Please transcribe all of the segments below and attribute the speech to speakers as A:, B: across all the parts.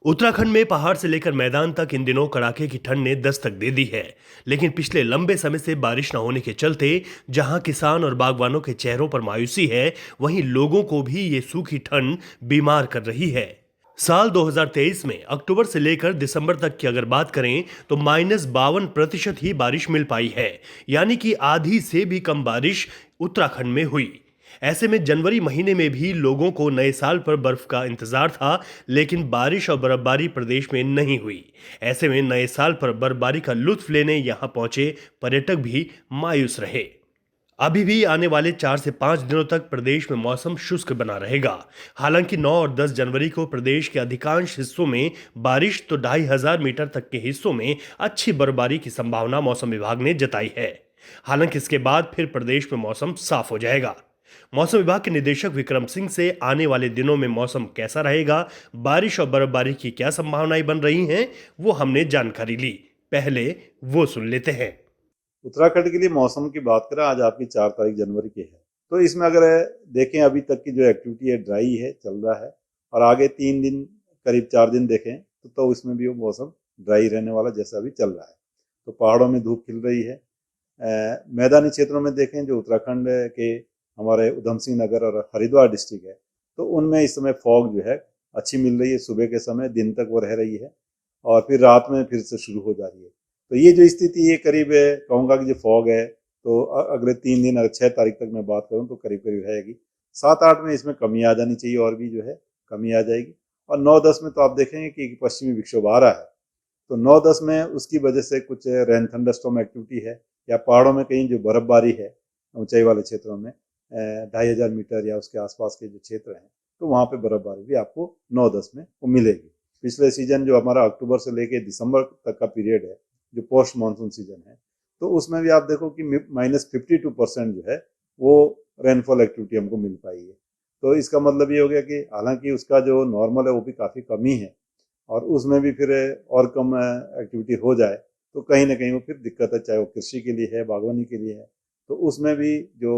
A: उत्तराखंड में पहाड़ से लेकर मैदान तक इन दिनों कड़ाके की ठंड ने दस्तक दे दी है। लेकिन पिछले लंबे समय से बारिश न होने के चलते जहां किसान और बागवानों के चेहरों पर मायूसी है, वहीं लोगों को भी ये सूखी ठंड बीमार कर रही है। साल 2023 में अक्टूबर से लेकर दिसंबर तक की अगर बात करें तो -52% ही बारिश मिल पाई है, यानी कि आधी से भी कम बारिश उत्तराखंड में हुई। ऐसे में जनवरी महीने में भी लोगों को नए साल पर बर्फ का इंतजार था, लेकिन बारिश और बर्फबारी प्रदेश में नहीं हुई। ऐसे में नए साल पर बर्फबारी का लुत्फ लेने यहां पहुंचे पर्यटक भी मायूस रहे। अभी भी आने वाले 4 से 5 दिनों तक प्रदेश में मौसम शुष्क बना रहेगा। हालांकि 9 और 10 जनवरी को प्रदेश के अधिकांश हिस्सों में बारिश तो 2500 मीटर तक के हिस्सों में अच्छी बर्फबारी की संभावना मौसम विभाग ने जताई है। हालांकि इसके बाद फिर प्रदेश में मौसम साफ हो जाएगा। मौसम विभाग के निदेशक विक्रम सिंह से आने वाले दिनों में मौसम कैसा रहेगा, बारिश और बर्फबारी की क्या संभावनाएं बन रही हैं, वो हमने जानकारी ली। पहले वो सुन लेते हैं।
B: उत्तराखंड के लिए मौसम की बात करें, आज आपकी 4 तारीख जनवरी की है, तो इसमें अगर देखें अभी तक की जो एक्टिविटी है ड्राई है, चल रहा है। और आगे 3 दिन करीब 4 दिन देखें तो इसमें भी वो मौसम ड्राई रहने वाला जैसा अभी चल रहा है। तो पहाड़ों में धूप खिल रही है। मैदानी क्षेत्रों में देखें जो उत्तराखंड के हमारे उधम सिंह नगर और हरिद्वार डिस्ट्रिक्ट है, तो उनमें इस समय फॉग जो है अच्छी मिल रही है। सुबह के समय दिन तक वो रह रही है और फिर रात में फिर से शुरू हो जा रही है। तो ये जो स्थिति है करीब कहूँगा कि जो फॉग है तो अगले 3 दिन, अगर 6 तारीख तक मैं बात करूँ तो करीब करीब रहेगी। 7-8 में इसमें कमी आ जानी चाहिए, और भी जो है कमी आ जाएगी। और 9-10 में तो आप देखेंगे कि पश्चिमी विक्षोभ आ रहा है, तो 9-10 में उसकी वजह से कुछ रेन थंडरस्टॉर्म एक्टिविटी है, या पहाड़ों में कहीं जो बर्फबारी है ऊंचाई वाले क्षेत्रों में 2500 मीटर या उसके आसपास के जो क्षेत्र हैं, तो वहाँ पे बर्फबारी भी आपको 9-10 में वो मिलेगी। पिछले सीजन जो हमारा अक्टूबर से लेके दिसंबर तक का पीरियड है, जो पोस्ट मानसून सीजन है, तो उसमें भी आप देखो कि -52% जो है वो रेनफॉल एक्टिविटी हमको मिल पाई है। तो इसका मतलब ये हो गया कि हालांकि उसका जो नॉर्मल है वो भी काफ़ी कमी है, और उसमें भी फिर और कम एक्टिविटी हो जाए तो कहीं ना कहीं वो फिर दिक्कत है, चाहे वो कृषि के लिए है, बागवानी के लिए है। तो उसमें भी जो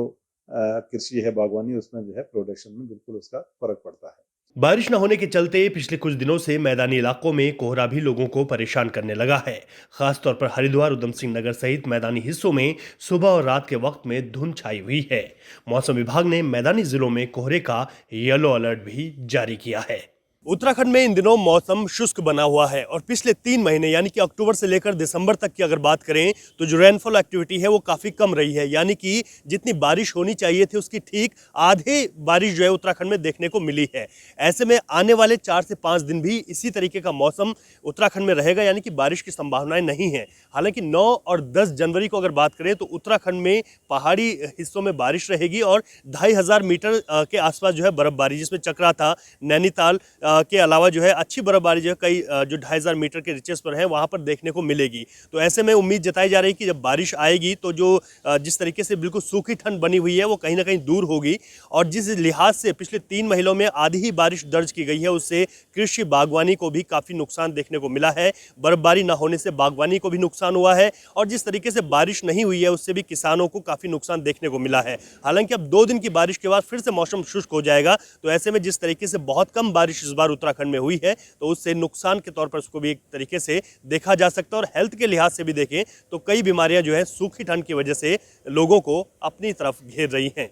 B: कृषि है, बागवानी, उसमें जो है प्रोडक्शन में बिल्कुल उसका फर्क पड़ता है।
A: बारिश न होने के चलते पिछले कुछ दिनों से मैदानी इलाकों में कोहरा भी लोगों को परेशान करने लगा है। खासतौर पर हरिद्वार, उधम सिंह नगर सहित मैदानी हिस्सों में सुबह और रात के वक्त में धुंध छाई हुई है। मौसम विभाग ने मैदानी जिलों में कोहरे का येलो अलर्ट भी जारी किया है। उत्तराखंड में इन दिनों मौसम शुष्क बना हुआ है और पिछले 3 महीने यानी कि अक्टूबर से लेकर दिसंबर तक की अगर बात करें तो जो रेनफॉल एक्टिविटी है वो काफ़ी कम रही है, यानी कि जितनी बारिश होनी चाहिए थी उसकी ठीक आधे बारिश जो है उत्तराखंड में देखने को मिली है। ऐसे में आने वाले 4 से 5 दिन भी इसी तरीके का मौसम उत्तराखंड में रहेगा, यानी कि बारिश की संभावनाएं नहीं है। हालांकि 9 और 10 जनवरी को अगर बात करें तो उत्तराखंड में पहाड़ी हिस्सों में बारिश रहेगी और 2500 मीटर के आसपास जो है बर्फबारी, जिसमें चक्राता, नैनीताल के अलावा जो है अच्छी बर्फबारी जो है कई जो 2500 मीटर के रिचेस पर है वहाँ पर देखने को मिलेगी। तो ऐसे में उम्मीद जताई जा रही है कि जब बारिश आएगी तो जो जिस तरीके से बिल्कुल सूखी ठंड बनी हुई है वो कहीं ना कहीं दूर होगी। और जिस लिहाज से पिछले 3 महीनों में आधी ही बारिश दर्ज की गई है, उससे कृषि बागवानी को भी काफ़ी नुकसान देखने को मिला है। बर्फबारी न होने से बागवानी को भी नुकसान हुआ है और जिस तरीके से बारिश नहीं हुई है उससे भी किसानों को काफ़ी नुकसान देखने को मिला है। हालांकि अब 2 दिन की बारिश के बाद फिर से मौसम शुष्क हो जाएगा, तो ऐसे में जिस तरीके से बहुत कम बारिश इस बार उत्तराखंड में हुई है तो उससे नुकसान के तौर पर उसको भी एक तरीके से देखा जा सकता है। और हेल्थ के लिहाज से भी देखें तो कई बीमारियां जो है सूखी ठंड की वजह से लोगों को अपनी तरफ घेर रही हैं।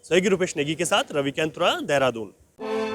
A: सहयोगी रूपेश नेगी के साथ रवि कैंतुरा, देहरादून।